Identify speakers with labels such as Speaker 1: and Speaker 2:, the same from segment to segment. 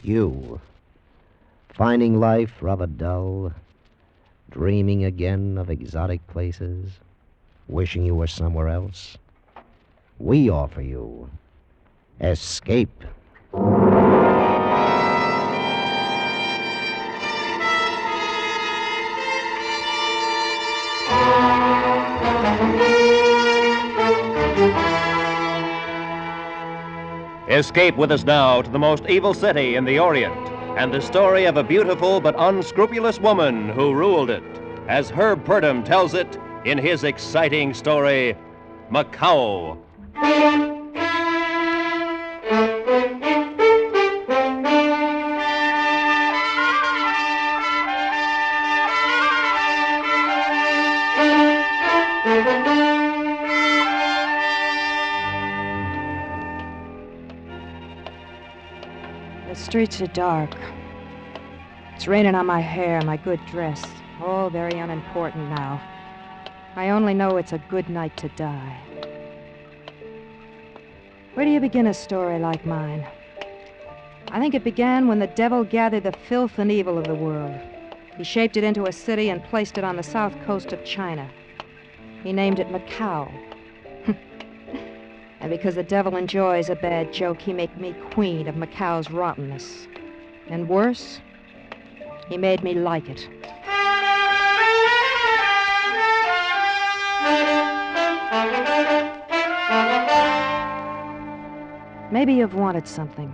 Speaker 1: You, finding life rather dull, dreaming again of exotic places, wishing you were somewhere else? We offer you Escape.
Speaker 2: Escape with us now to the most evil city in the Orient and the story of a beautiful but unscrupulous woman who ruled it, as Herb Purdom tells it in his exciting story, Macao.
Speaker 3: The streets are dark. It's raining on my hair, my good dress. All very unimportant now. I only know it's a good night to die. Where do you begin a story like mine? I think it began when the devil gathered the filth and evil of the world. He shaped it into a city and placed it on the south coast of China. He named it Macao. And because the devil enjoys a bad joke, he made me queen of Macao's rottenness. And worse, he made me like it. Maybe you've wanted something.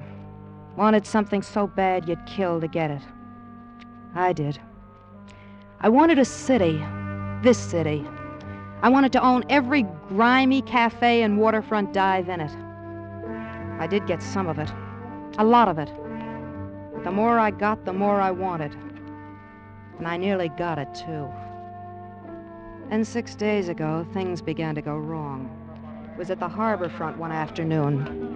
Speaker 3: Wanted something so bad you'd kill to get it. I did. I wanted a city. This city. I wanted to own every grimy cafe and waterfront dive in it. I did get some of it. A lot of it. But the more I got, the more I wanted. And I nearly got it, too. And 6 days ago, things began to go wrong. It was at the harbor front one afternoon.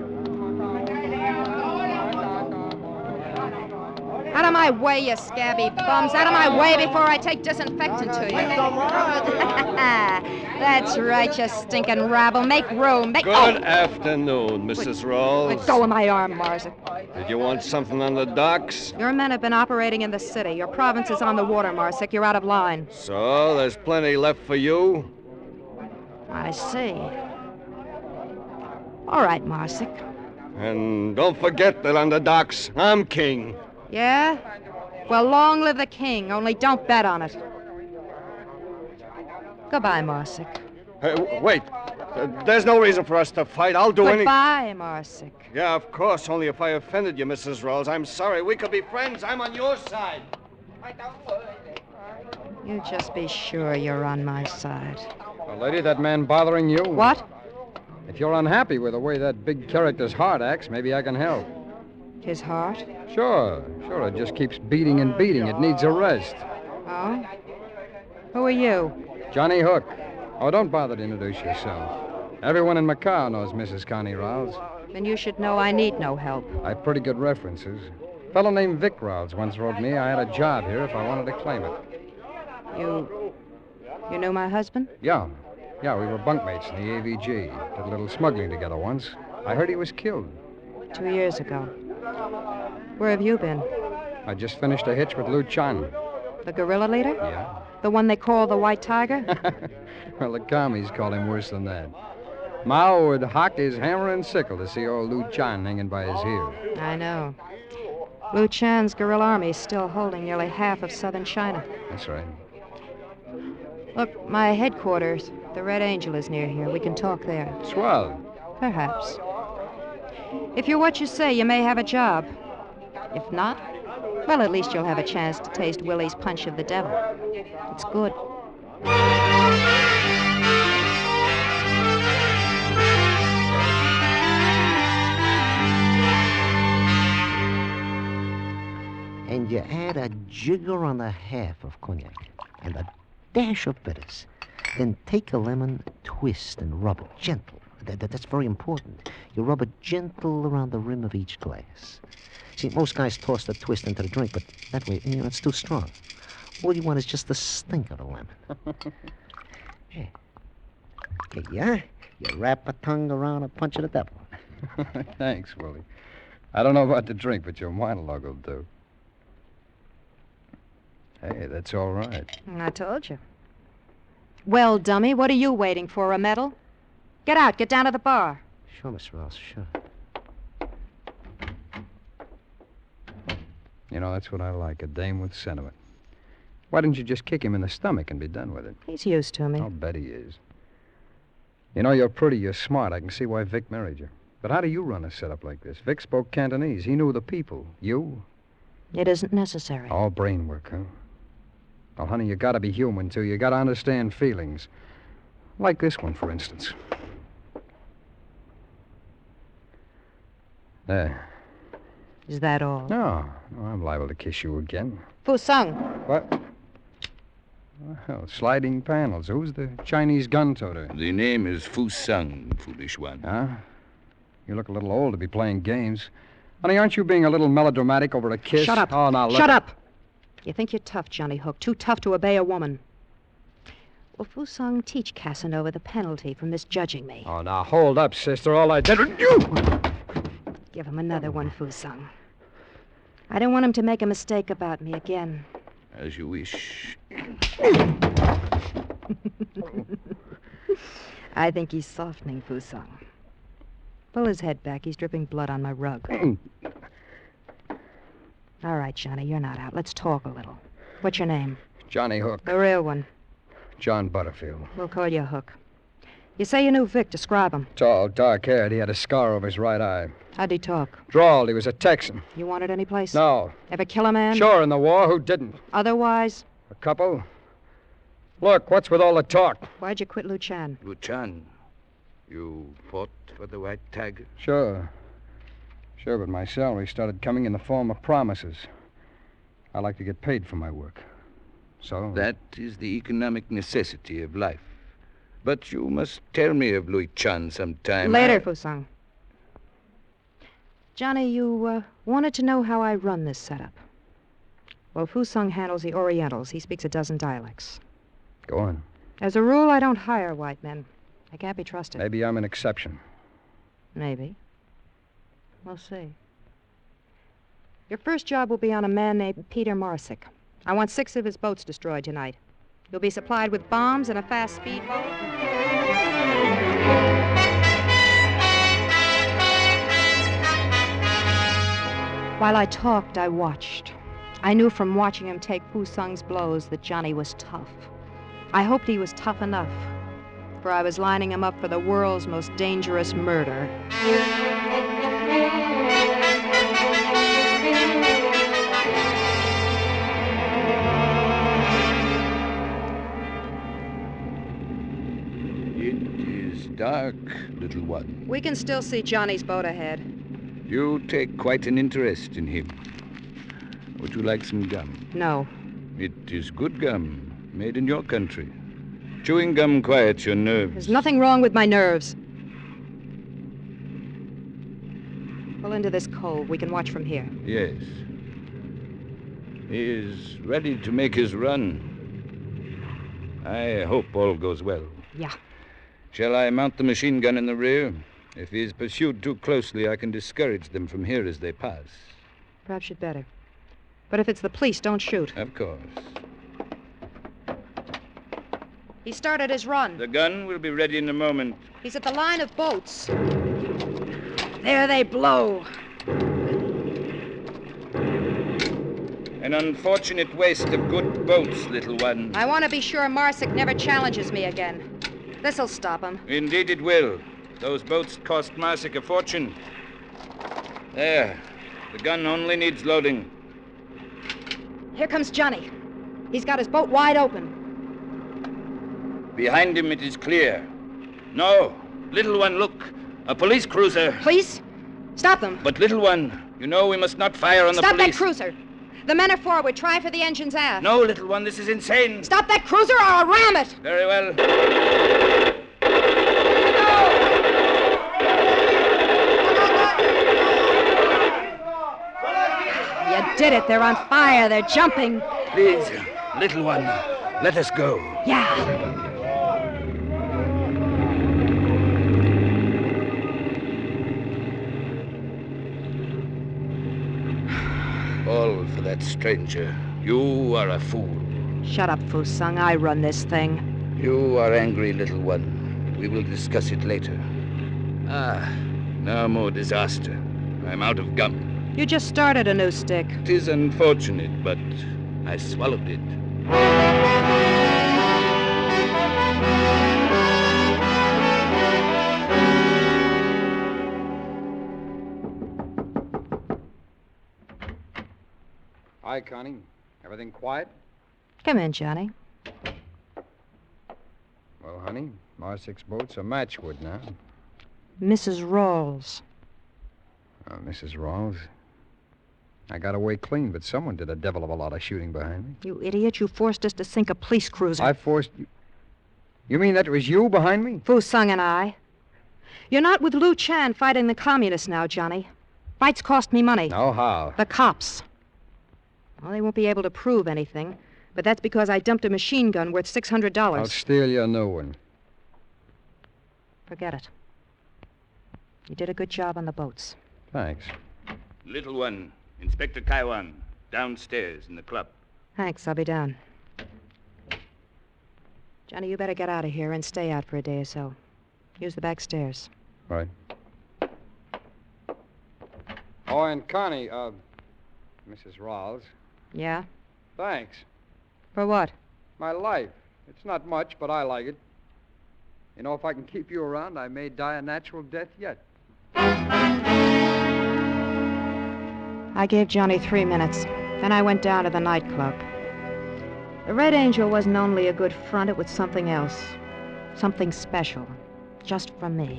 Speaker 3: Out of my way, you scabby bums. Out of my way before I take disinfectant to you. That's right, you stinking rabble. Make room.
Speaker 4: Good afternoon, Mrs. Rawls.
Speaker 3: Let go of my arm, Marzik.
Speaker 4: Did you want something on the docks?
Speaker 3: Your men have been operating in the city. Your province is on the water, Marzik. You're out of line.
Speaker 4: So, there's plenty left for you?
Speaker 3: I see. All right, Marzik.
Speaker 4: And don't forget that on the docks, I'm king.
Speaker 3: Yeah? Well, long live the king, only don't bet on it. Goodbye, Marzik.
Speaker 4: Hey, wait. There's no reason for us to fight. I'll do anything.
Speaker 3: Goodbye, Marzik.
Speaker 4: Yeah, of course, only if I offended you, Mrs. Rawls. I'm sorry. We could be friends. I'm on your side.
Speaker 3: You just be sure you're on my side.
Speaker 5: Well, lady, that man bothering you?
Speaker 3: What?
Speaker 5: If you're unhappy with the way that big character's heart acts, maybe I can help.
Speaker 3: His heart?
Speaker 5: Sure. It just keeps beating and beating. It needs a rest.
Speaker 3: Oh? Who are you?
Speaker 5: Johnny Hook. Oh, don't bother to introduce yourself. Everyone in Macao knows Mrs. Connie Rawls.
Speaker 3: Then you should know I need no help.
Speaker 5: I've pretty good references. A fellow named Vic Rawls once wrote me I had a job here if I wanted to claim it.
Speaker 3: You knew my husband?
Speaker 5: Yeah, we were bunkmates in the AVG. Did a little smuggling together once. I heard he was killed.
Speaker 3: 2 years ago. Where have you been?
Speaker 5: I just finished a hitch with Lou Chan.
Speaker 3: The guerrilla leader?
Speaker 5: Yeah.
Speaker 3: The one they call the White Tiger?
Speaker 5: Well, the commies call him worse than that. Mao would hock his hammer and sickle to see old Lou Chan hanging by his heel.
Speaker 3: I know. Lou Chan's guerrilla army is still holding nearly half of southern China.
Speaker 5: That's right.
Speaker 3: Look, my headquarters, the Red Angel, is near here. We can talk there.
Speaker 5: Swell.
Speaker 3: Perhaps. If you're what you say, you may have a job. If not, well, at least you'll have a chance to taste Willie's punch of the devil. It's good.
Speaker 1: And you add a jigger and a half of cognac and a dash of bitters. Then take a lemon, twist, and rub it gentle. That's very important. You rub it gentle around the rim of each glass. See, most guys toss the twist into the drink, but that way, it's too strong. All you want is just the stink of the lemon. Yeah. Okay, yeah? You wrap a tongue around a punch of the devil.
Speaker 5: Thanks, Willie. I don't know about the drink, but your monologue will do. Hey, that's all right.
Speaker 3: I told you. Well, dummy, what are you waiting for, a medal? Get out, get down to the bar.
Speaker 1: Sure, Miss Ross, sure.
Speaker 5: You know, that's what I like, a dame with sentiment. Why didn't you just kick him in the stomach and be done with it?
Speaker 3: He's used to me.
Speaker 5: I'll bet he is. You know, you're pretty, you're smart. I can see why Vic married you. But how do you run a setup like this? Vic spoke Cantonese. He knew the people. You?
Speaker 3: It isn't necessary.
Speaker 5: All brain work, huh? Well, honey, you gotta be human, too. You gotta understand feelings. Like this one, for instance. There.
Speaker 3: Is that all?
Speaker 5: No, I'm liable to kiss you again.
Speaker 3: Fusung.
Speaker 5: What? Well, sliding panels. Who's the Chinese gun toter?
Speaker 6: The name is Fu Sung, foolish one.
Speaker 5: Huh? You look a little old to be playing games. Honey, aren't you being a little melodramatic over a kiss?
Speaker 3: Shut up.
Speaker 5: Oh, now look.
Speaker 3: Shut up. You think you're tough, Johnny Hook. Too tough to obey a woman. Well, Fusung, teach Casanova the penalty for misjudging me.
Speaker 5: Oh, now hold up, sister. All I did was... You!
Speaker 3: Give him another one, Fusung. I don't want him to make a mistake about me again.
Speaker 6: As you wish.
Speaker 3: I think he's softening, Fusung. Pull his head back. He's dripping blood on my rug. All right, Johnny, you're not out. Let's talk a little. What's your name?
Speaker 5: Johnny Hook.
Speaker 3: The real one.
Speaker 5: John Butterfield.
Speaker 3: We'll call you Hook. You say you knew Vic. Describe him.
Speaker 5: Tall, dark-haired. He had a scar over his right eye.
Speaker 3: How'd he talk?
Speaker 5: Drawled. He was a Texan.
Speaker 3: You wanted any place?
Speaker 5: No.
Speaker 3: Ever kill a man?
Speaker 5: Sure, in the war. Who didn't?
Speaker 3: Otherwise?
Speaker 5: A couple. Look, what's with all the talk?
Speaker 3: Why'd you quit Luchan?
Speaker 6: Luchan, you fought for the white tiger?
Speaker 5: Sure. Sure, but my salary started coming in the form of promises. I like to get paid for my work. So?
Speaker 6: That is the economic necessity of life. But you must tell me of Luchan sometime.
Speaker 3: Later, Fusung. Johnny, you wanted to know how I run this setup. Well, Fusung handles the Orientals. He speaks a dozen dialects.
Speaker 5: Go on.
Speaker 3: As a rule, I don't hire white men. I can't be trusted.
Speaker 5: Maybe I'm an exception.
Speaker 3: Maybe. We'll see. Your first job will be on a man named Peter Marsick. I want 6 of his boats destroyed tonight. You'll be supplied with bombs and a fast speedboat. While I talked, I watched. I knew from watching him take Fusung's blows that Johnny was tough. I hoped he was tough enough, for I was lining him up for the world's most dangerous murder.
Speaker 6: It is dark, little one.
Speaker 3: We can still see Johnny's boat ahead.
Speaker 6: You take quite an interest in him. Would you like some gum?
Speaker 3: No.
Speaker 6: It is good gum, made in your country. Chewing gum quiets your nerves.
Speaker 3: There's nothing wrong with my nerves. Pull into this cove. We can watch from here.
Speaker 6: Yes. He is ready to make his run. I hope all goes well.
Speaker 3: Yeah.
Speaker 6: Shall I mount the machine gun in the rear? If he is pursued too closely, I can discourage them from here as they pass.
Speaker 3: Perhaps you'd better. But if it's the police, don't shoot.
Speaker 6: Of course.
Speaker 3: He started his run.
Speaker 6: The gun will be ready in a moment.
Speaker 3: He's at the line of boats. There they blow.
Speaker 6: An unfortunate waste of good boats, little one.
Speaker 3: I want to be sure Marsick never challenges me again. This'll stop him.
Speaker 6: Indeed it will. Those boats cost Marsick a fortune. There. The gun only needs loading.
Speaker 3: Here comes Johnny. He's got his boat wide open.
Speaker 6: Behind him it is clear. No. Little one, look. A police cruiser.
Speaker 3: Police? Stop them.
Speaker 6: But, little one, you know we must not fire on the
Speaker 3: Stop
Speaker 6: police.
Speaker 3: that cruiser. The men are forward. Try for the engines aft.
Speaker 6: No, little one, this is insane.
Speaker 3: Stop that cruiser or I'll ram it.
Speaker 6: Very well.
Speaker 3: You did it. They're on fire. They're jumping.
Speaker 6: Please, little one, let us go.
Speaker 3: Yeah.
Speaker 6: fall for that stranger. You are a fool.
Speaker 3: Shut up, Fusung. I run this thing.
Speaker 6: You are angry, little one. We will discuss it later. No more disaster. I'm out of gum.
Speaker 3: You just started a new stick.
Speaker 6: It is unfortunate, but I swallowed it.
Speaker 5: Hi, Connie. Everything quiet?
Speaker 3: Come in, Johnny.
Speaker 5: Well, honey, our 6 boats are matchwood now.
Speaker 3: Mrs. Rawls.
Speaker 5: Mrs. Rawls. I got away clean, but someone did a devil of a lot of shooting behind me.
Speaker 3: You idiot. You forced us to sink a police cruiser.
Speaker 5: I forced you... You mean that it was you behind me?
Speaker 3: Fusung and I. You're not with Lou Chan fighting the communists now, Johnny. Fights cost me money.
Speaker 5: No, how?
Speaker 3: The cops. Well, they won't be able to prove anything, but that's because I dumped a machine gun worth $600.
Speaker 5: I'll steal your new one.
Speaker 3: Forget it. You did a good job on the boats.
Speaker 5: Thanks.
Speaker 6: Little one, Inspector Kaiwan, downstairs in the club.
Speaker 3: Thanks, I'll be down. Johnny, you better get out of here and stay out for a day or so. Use the back stairs.
Speaker 5: Right. Oh, and Connie, Mrs. Rawls.
Speaker 3: Yeah?
Speaker 5: Thanks.
Speaker 3: For what?
Speaker 5: My life. It's not much, but I like it. You know, if I can keep you around, I may die a natural death yet.
Speaker 3: I gave Johnny 3 minutes. Then I went down to the nightclub. The Red Angel wasn't only a good front, it was something else. Something special. Just for me.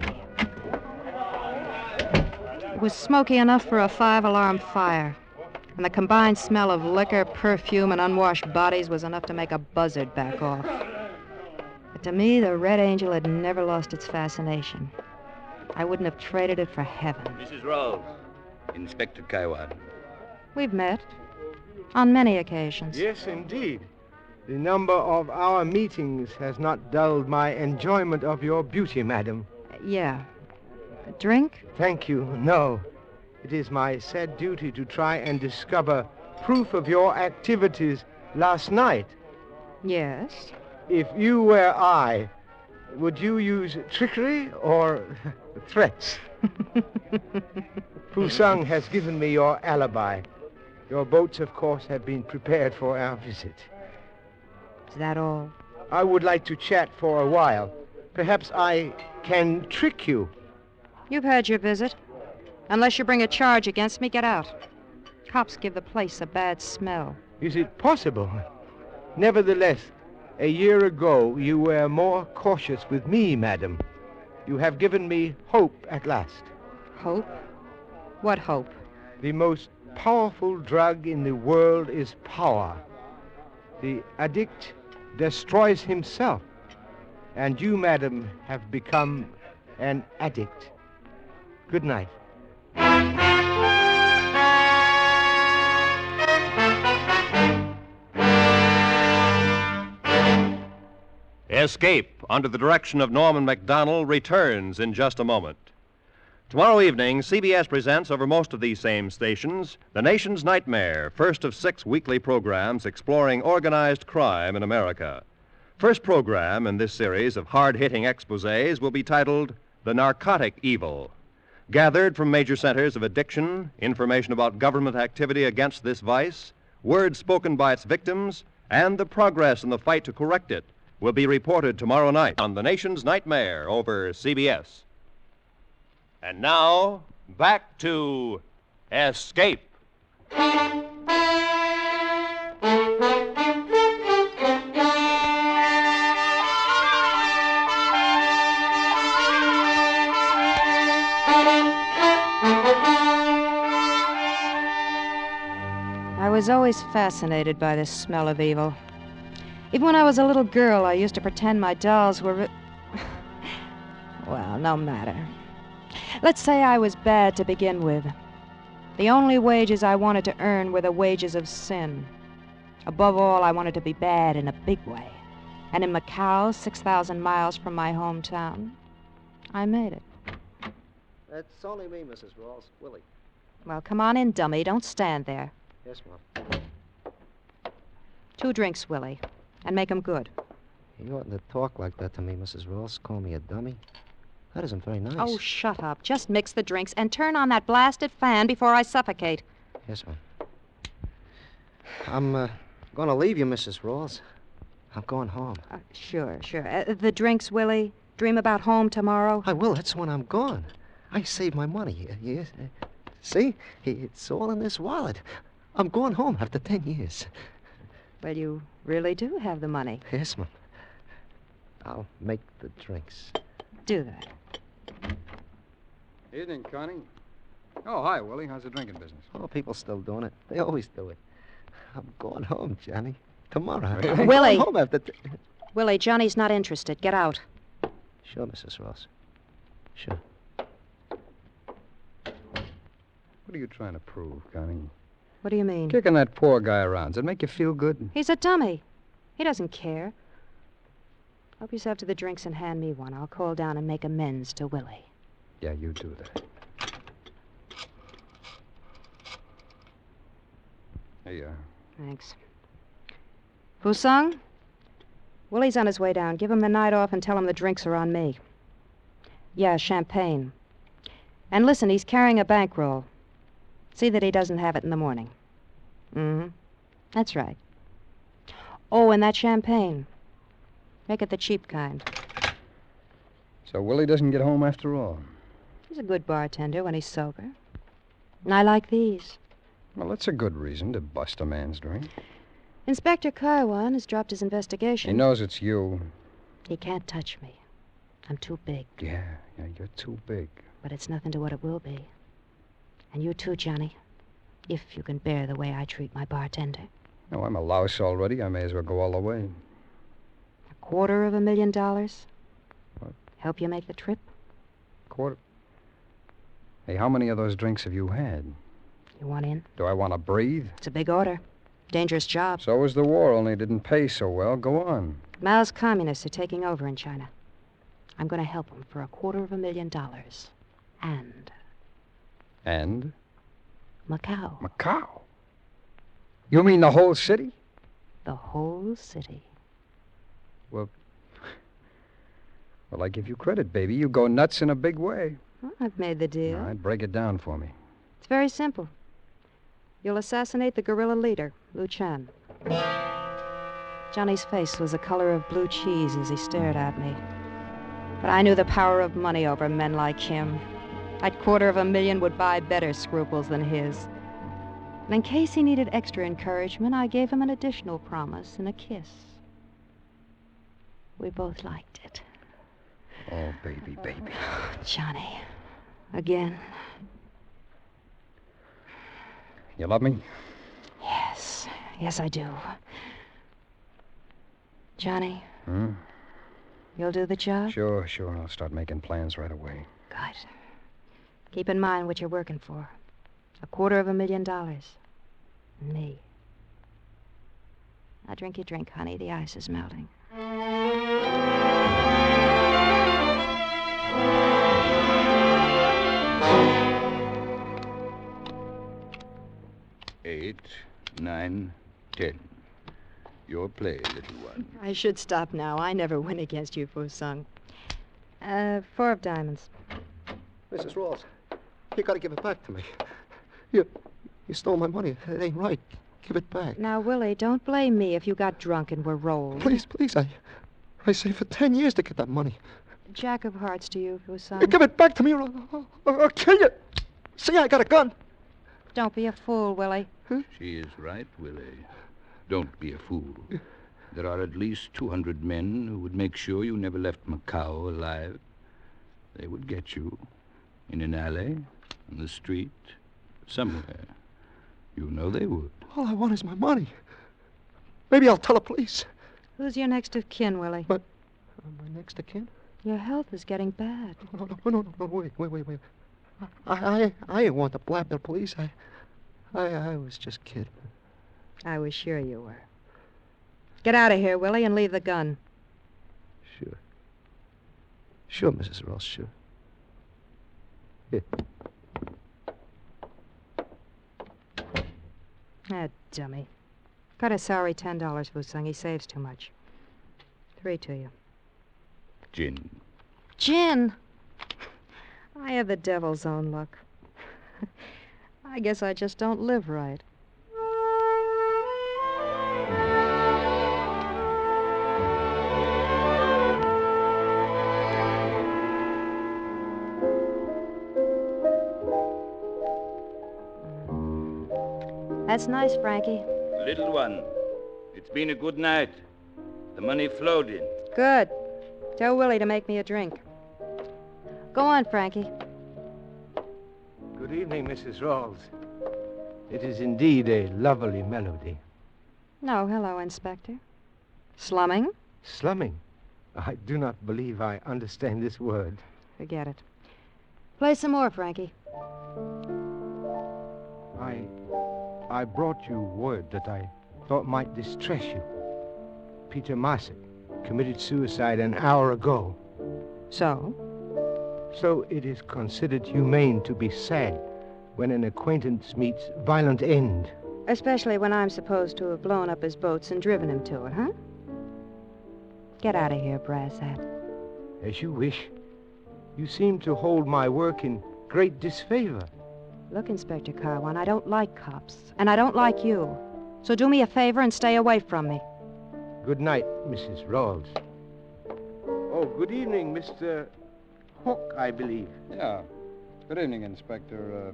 Speaker 3: It was smoky enough for a 5-alarm fire. And the combined smell of liquor, perfume, and unwashed bodies was enough to make a buzzard back off. But to me, the Red Angel had never lost its fascination. I wouldn't have traded it for heaven.
Speaker 6: Mrs. Rawls, Inspector Kaiwan.
Speaker 3: We've met. On many occasions.
Speaker 7: Yes, indeed. The number of our meetings has not dulled my enjoyment of your beauty, madam.
Speaker 3: Yeah. A drink?
Speaker 7: Thank you. No. It is my sad duty to try and discover proof of your activities last night.
Speaker 3: Yes.
Speaker 7: If you were I, would you use trickery or threats? Fusung has given me your alibi. Your boats, of course, have been prepared for our visit.
Speaker 3: Is that all?
Speaker 7: I would like to chat for a while. Perhaps I can trick you.
Speaker 3: You've had your visit. Unless you bring a charge against me, get out. Cops give the place a bad smell.
Speaker 7: Is it possible? Nevertheless, a year ago, you were more cautious with me, madam. You have given me hope at last.
Speaker 3: Hope? What hope?
Speaker 7: The most powerful drug in the world is power. The addict destroys himself. And you, madam, have become an addict. Good night.
Speaker 2: Escape, under the direction of Norman MacDonald, returns in just a moment. Tomorrow evening, CBS presents over most of these same stations The Nation's Nightmare, first of 6 weekly programs exploring organized crime in America. First program in this series of hard-hitting exposés will be titled The Narcotic Evil. Gathered from major centers of addiction, information about government activity against this vice, words spoken by its victims, and the progress in the fight to correct it will be reported tomorrow night on The Nation's Nightmare over CBS. And now, back to Escape.
Speaker 3: I was always fascinated by the smell of evil. Even when I was a little girl, I used to pretend my dolls were... Well, no matter. Let's say I was bad to begin with. The only wages I wanted to earn were the wages of sin. Above all, I wanted to be bad in a big way. And in Macao, 6,000 miles from my hometown, I made it.
Speaker 1: That's only me, Mrs. Rawls. Willie.
Speaker 3: Well, come on in, dummy. Don't stand there.
Speaker 1: Yes, Mom.
Speaker 3: 2 drinks, Willie, and make 'em good.
Speaker 1: You oughtn't to talk like that to me, Mrs. Ross. Call me a dummy. That isn't very nice.
Speaker 3: Oh, shut up. Just mix the drinks and turn on that blasted fan before I suffocate.
Speaker 1: Yes, ma'am. I'm going to leave you, Mrs. Rawls. I'm going home.
Speaker 3: Sure. The drinks, Willie. Dream about home tomorrow.
Speaker 1: I will. That's when I'm gone. I saved my money. Yes. See? It's all in this wallet. I'm going home after 10 years.
Speaker 3: Well, you really do have the money.
Speaker 1: Yes, ma'am. I'll make the drinks.
Speaker 3: Do that.
Speaker 5: Evening, Connie. Oh, hi, Willie. How's the drinking business?
Speaker 1: Oh, people still doing it. They always do it. I'm going home, Johnny. Tomorrow.
Speaker 5: Really?
Speaker 1: I'm
Speaker 3: Willie.
Speaker 1: going home after...
Speaker 3: Willie, Johnny's not interested. Get out.
Speaker 1: Sure, Mrs. Ross. Sure.
Speaker 5: What are you trying to prove, Connie?
Speaker 3: What do you mean?
Speaker 5: Kicking that poor guy around. Does it make you feel good?
Speaker 3: He's a dummy. He doesn't care. Help yourself to the drinks and hand me one. I'll call down and make amends to Willie.
Speaker 5: Yeah, you do that. Here you are.
Speaker 3: Thanks. Fusung? Willie's on his way down. Give him the night off and tell him the drinks are on me. Yeah, champagne. And listen, he's carrying a bankroll. See that he doesn't have it in the morning. Mm-hmm. That's right. Oh, and that champagne. Make it the cheap kind.
Speaker 5: So Willie doesn't get home after all.
Speaker 3: He's a good bartender when he's sober. And I like these.
Speaker 5: Well, that's a good reason to bust a man's drink.
Speaker 3: Inspector Kaiwan has dropped his investigation.
Speaker 5: He knows it's you.
Speaker 3: He can't touch me. I'm too big.
Speaker 5: Yeah, you're too big.
Speaker 3: But it's nothing to what it will be. And you too, Johnny. If you can bear the way I treat my bartender.
Speaker 5: No, I'm a louse already. I may as well go all the way.
Speaker 3: $250,000?
Speaker 5: What?
Speaker 3: Help you make the trip?
Speaker 5: Quarter. Hey, how many of those drinks have you had?
Speaker 3: You want in?
Speaker 5: Do I want to breathe?
Speaker 3: It's a big order. Dangerous job.
Speaker 5: So was the war, only it didn't pay so well. Go on.
Speaker 3: Mao's communists are taking over in China. I'm going to help them for $250,000. And Macao.
Speaker 5: Macao? You mean the whole city?
Speaker 3: The whole city.
Speaker 5: Well, I give you credit, baby. You go nuts in a big way.
Speaker 3: Well, I've made the deal.
Speaker 5: All right, break it down for me.
Speaker 3: It's very simple. You'll assassinate the guerrilla leader, Lu Chan. Johnny's face was the color of blue cheese as he stared at me. But I knew the power of money over men like him. That $250,000 would buy better scruples than his. And in case he needed extra encouragement, I gave him an additional promise and a kiss. We both liked it.
Speaker 5: Oh, baby, baby.
Speaker 3: Johnny. Again.
Speaker 5: You love me?
Speaker 3: Yes. Yes, I do. Johnny,
Speaker 5: Hmm?
Speaker 3: you'll do the job?
Speaker 5: Sure. I'll start making plans right away.
Speaker 3: Good. Keep in mind what you're working for. $250,000. Me. Now drink your drink, honey. The ice is melting.
Speaker 6: 8, 9, 10. Your play, little one.
Speaker 3: I should stop now. I never win against you, Fusung. 4 of diamonds.
Speaker 1: Mrs. Rawls, you got to give it back to me. You stole my money. It ain't right. Give it back.
Speaker 3: Now, Willie, don't blame me if you got drunk and were rolled.
Speaker 1: Please. I saved for 10 years to get that money.
Speaker 3: Jack of hearts to you, Fusung.
Speaker 1: Give it back to me or I'll kill you. See, I got a gun.
Speaker 3: Don't be a fool, Willie.
Speaker 6: She is right, Willie. Don't be a fool. There are at least 200 men who would make sure you never left Macao alive. They would get you in an alley, on the street, somewhere. You know they would.
Speaker 1: All I want is my money. Maybe I'll tell the police.
Speaker 3: Who's your next of kin, Willie?
Speaker 1: But my next of kin?
Speaker 3: Your health is getting bad.
Speaker 1: No, wait. I ain't want to blab the police. I was just kidding.
Speaker 3: I was sure you were. Get out of here, Willie, and leave the gun.
Speaker 1: Sure, Mrs. Ross, sure. Here.
Speaker 3: Ah, dummy. Cut his salary $10, Fusung. He saves too much. 3 to you.
Speaker 6: Gin.
Speaker 3: Gin? I have the devil's own luck. I guess I just don't live right. That's nice, Frankie.
Speaker 6: Little one, it's been a good night. The money flowed in.
Speaker 3: Good. Tell Willie to make me a drink. Go on, Frankie.
Speaker 7: Good evening, Mrs. Rawls. It is indeed a lovely melody.
Speaker 3: No, hello, Inspector. Slumming?
Speaker 7: Slumming? I do not believe I understand this word.
Speaker 3: Forget it. Play some more, Frankie.
Speaker 7: I brought you word that I thought might distress you. Peter Marset committed suicide an hour ago.
Speaker 3: So?
Speaker 7: So it is considered humane to be sad when an acquaintance meets violent end.
Speaker 3: Especially when I'm supposed to have blown up his boats and driven him to it, huh? Get out of here, brass hat.
Speaker 7: As you wish. You seem to hold my work in great disfavor.
Speaker 3: Look, Inspector Carwan, I don't like cops, and I don't like you. So do me a favor and stay away from me.
Speaker 7: Good night, Mrs. Rawls. Oh, good evening, Mr. Hook, I believe.
Speaker 5: Yeah. Good evening, Inspector.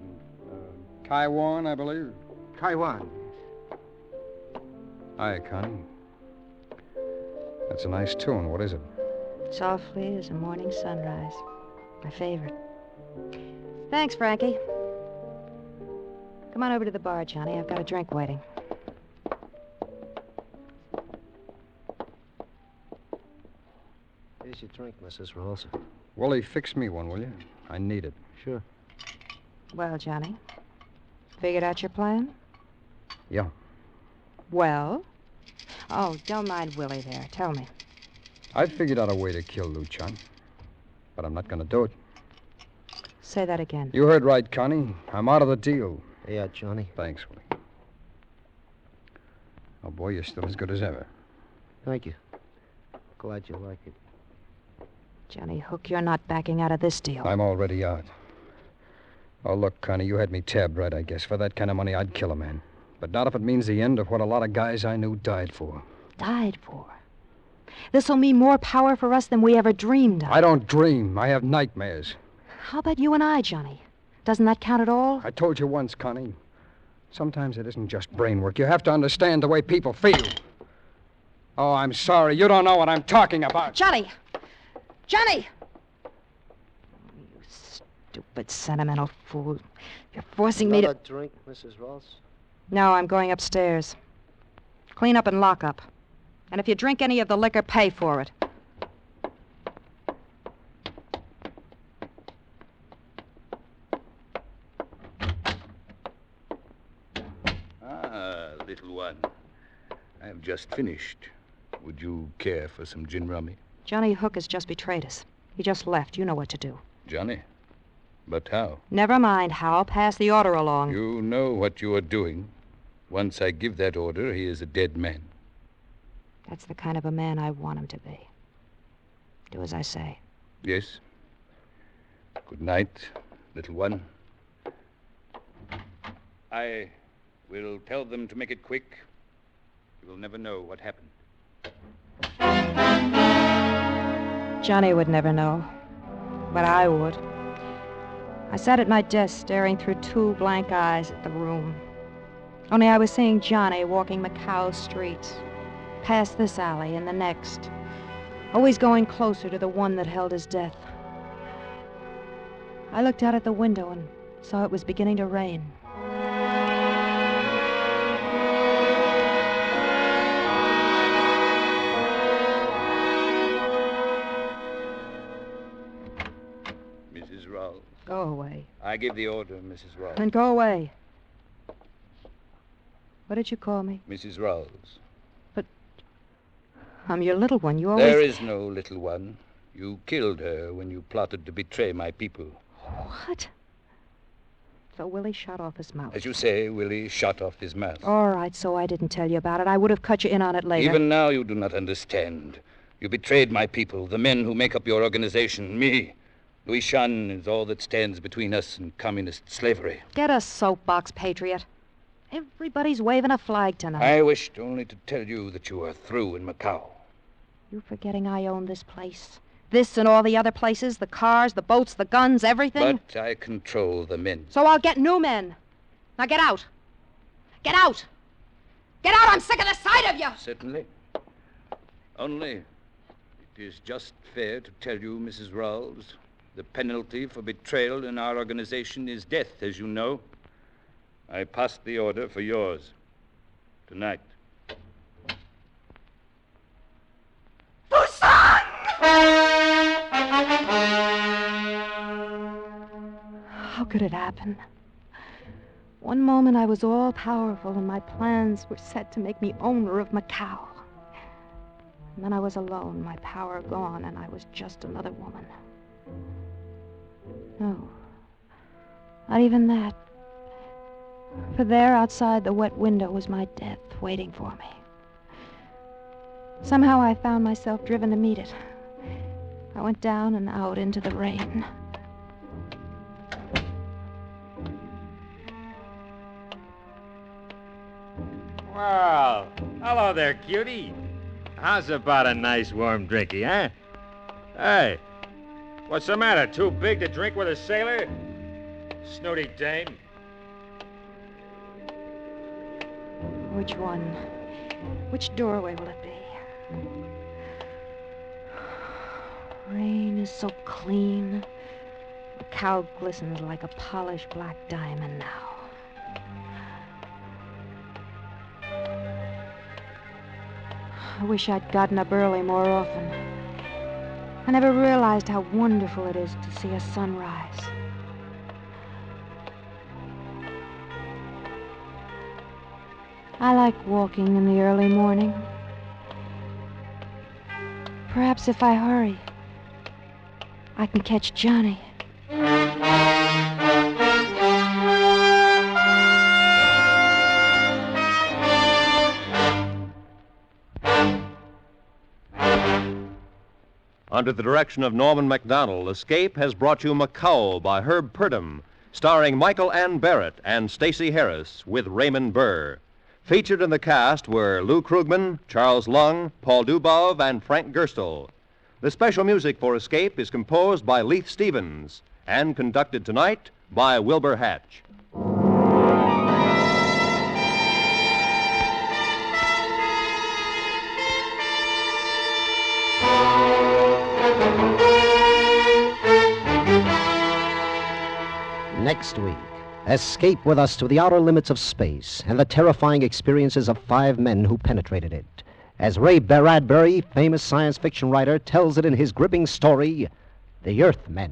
Speaker 5: Kaiwan, I believe.
Speaker 7: Taiwan.
Speaker 5: Hi, Connie. That's a nice tune. What is it?
Speaker 3: Softly as a morning sunrise. My favorite. Thanks, Frankie. Come on over to the bar, Johnny. I've got a drink waiting.
Speaker 1: Here's your drink, Mrs. Rawls.
Speaker 5: Willie, fix me one, will you? I need it.
Speaker 1: Sure.
Speaker 3: Well, Johnny, figured out your plan?
Speaker 5: Yeah.
Speaker 3: Well? Oh, don't mind Willie there. Tell me.
Speaker 5: I've figured out a way to kill Luchan, but I'm not going to do it.
Speaker 3: Say that again.
Speaker 5: You heard right, Connie. I'm out of the deal.
Speaker 1: Yeah, Johnny.
Speaker 5: Thanks, Willie. Oh, boy, you're still as good as ever.
Speaker 1: Thank you. Glad you like it.
Speaker 3: Johnny Hook, you're not backing out of this deal.
Speaker 5: I'm already out. Oh, look, Connie, you had me tabbed right, I guess. For that kind of money, I'd kill a man. But not if it means the end of what a lot of guys I knew died for.
Speaker 3: Died for? This'll mean more power for us than we ever dreamed of.
Speaker 5: I don't dream. I have nightmares.
Speaker 3: How about you and I, Johnny? Doesn't that count at all?
Speaker 5: I told you once, Connie. Sometimes it isn't just brain work. You have to understand the way people feel. Oh, I'm sorry. You don't know what I'm talking about.
Speaker 3: Johnny! Johnny! You stupid, sentimental fool. You're forcing me to...
Speaker 1: Another drink, Mrs. Rawls?
Speaker 3: No, I'm going upstairs. Clean up and lock up. And if you drink any of the liquor, pay for it.
Speaker 6: Ah, little one. I have just finished. Would you care for some gin rummy?
Speaker 3: Johnny Hook has just betrayed us. He just left. You know what to do.
Speaker 6: Johnny? But how?
Speaker 3: Never mind how. Pass the order along.
Speaker 6: You know what you are doing. Once I give that order, he is a dead man.
Speaker 3: That's the kind of a man I want him to be. Do as I say.
Speaker 6: Yes. Good night, little one. I will tell them to make it quick. You will never know what happened.
Speaker 3: Johnny would never know. But I would. I sat at my desk staring through 2 blank eyes at the room. Only I was seeing Johnny walking Macao streets, past this alley and the next, always going closer to the one that held his death. I looked out at the window and saw it was beginning to rain.
Speaker 6: Mrs. Rawls.
Speaker 3: Go away.
Speaker 6: I give the order, Mrs. Rawls.
Speaker 3: Then go away. What did you call me?
Speaker 6: Mrs. Rawls.
Speaker 3: I'm your little one. You always...
Speaker 6: There is no little one. You killed her when you plotted to betray my people.
Speaker 3: What? So Willie shot off his mouth.
Speaker 6: As you say, Willie shot off his mouth.
Speaker 3: All right, so I didn't tell you about it. I would have cut you in on it later.
Speaker 6: Even now you do not understand. You betrayed my people, the men who make up your organization, me. Louis Chan is all that stands between us and communist slavery.
Speaker 3: Get a soapbox, patriot. Everybody's waving a flag tonight.
Speaker 6: I wished only to tell you that you are through in Macao.
Speaker 3: You forgetting I own this place? This and all the other places, the cars, the boats, the guns, everything?
Speaker 6: But I control the men.
Speaker 3: So I'll get new men. Now get out. Get out! Get out! I'm sick of the sight of you!
Speaker 6: Certainly. Only, it is just fair to tell you, Mrs. Rawls, the penalty for betrayal in our organization is death, as you know. I passed the order for yours. Tonight.
Speaker 3: How could it happen? One moment I was all powerful and my plans were set to make me owner of Macao. And then I was alone, my power gone, and I was just another woman. No, not even that. For there, outside the wet window, was my death waiting for me. Somehow I found myself driven to meet it. I went down and out into the rain.
Speaker 8: Well, hello there, cutie. How's about a nice warm drinky, huh? Hey, what's the matter? Too big to drink with a sailor? Snooty dame.
Speaker 3: Which one? Which doorway will it be? Rain is so clean. Macao glistens like a polished black diamond now. I wish I'd gotten up early more often. I never realized how wonderful it is to see a sunrise. I like walking in the early morning. Perhaps if I hurry, I can catch Johnny.
Speaker 2: Under the direction of Norman MacDonald, Escape has brought you Macao by Herb Purdom, starring Michael Ann Barrett and Stacey Harris with Raymond Burr. Featured in the cast were Lou Krugman, Charles Lung, Paul Dubov, and Frank Gerstle. The special music for Escape is composed by Leith Stevens and conducted tonight by Wilbur Hatch.
Speaker 1: Next week, escape with us to the outer limits of space and the terrifying experiences of 5 men who penetrated it, as Ray Bradbury, famous science fiction writer, tells it in his gripping story, The Earthmen.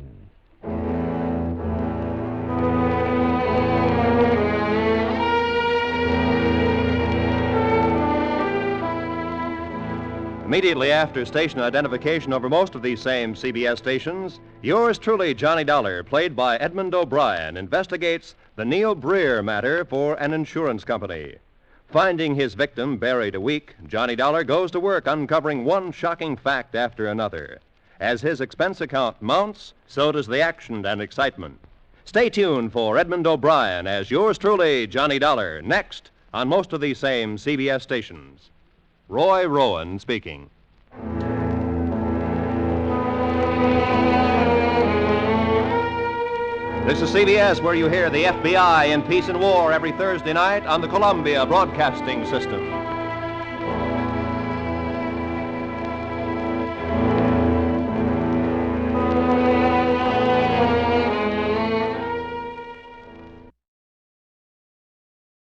Speaker 2: Immediately after station identification over most of these same CBS stations, yours truly, Johnny Dollar, played by Edmund O'Brien, investigates the Neil Breer matter for an insurance company. Finding his victim buried a week, Johnny Dollar goes to work uncovering one shocking fact after another. As his expense account mounts, so does the action and excitement. Stay tuned for Edmund O'Brien as yours truly, Johnny Dollar, next on most of these same CBS stations. Roy Rowan speaking. This is CBS, where you hear the FBI in Peace and War every Thursday night on the Columbia Broadcasting System.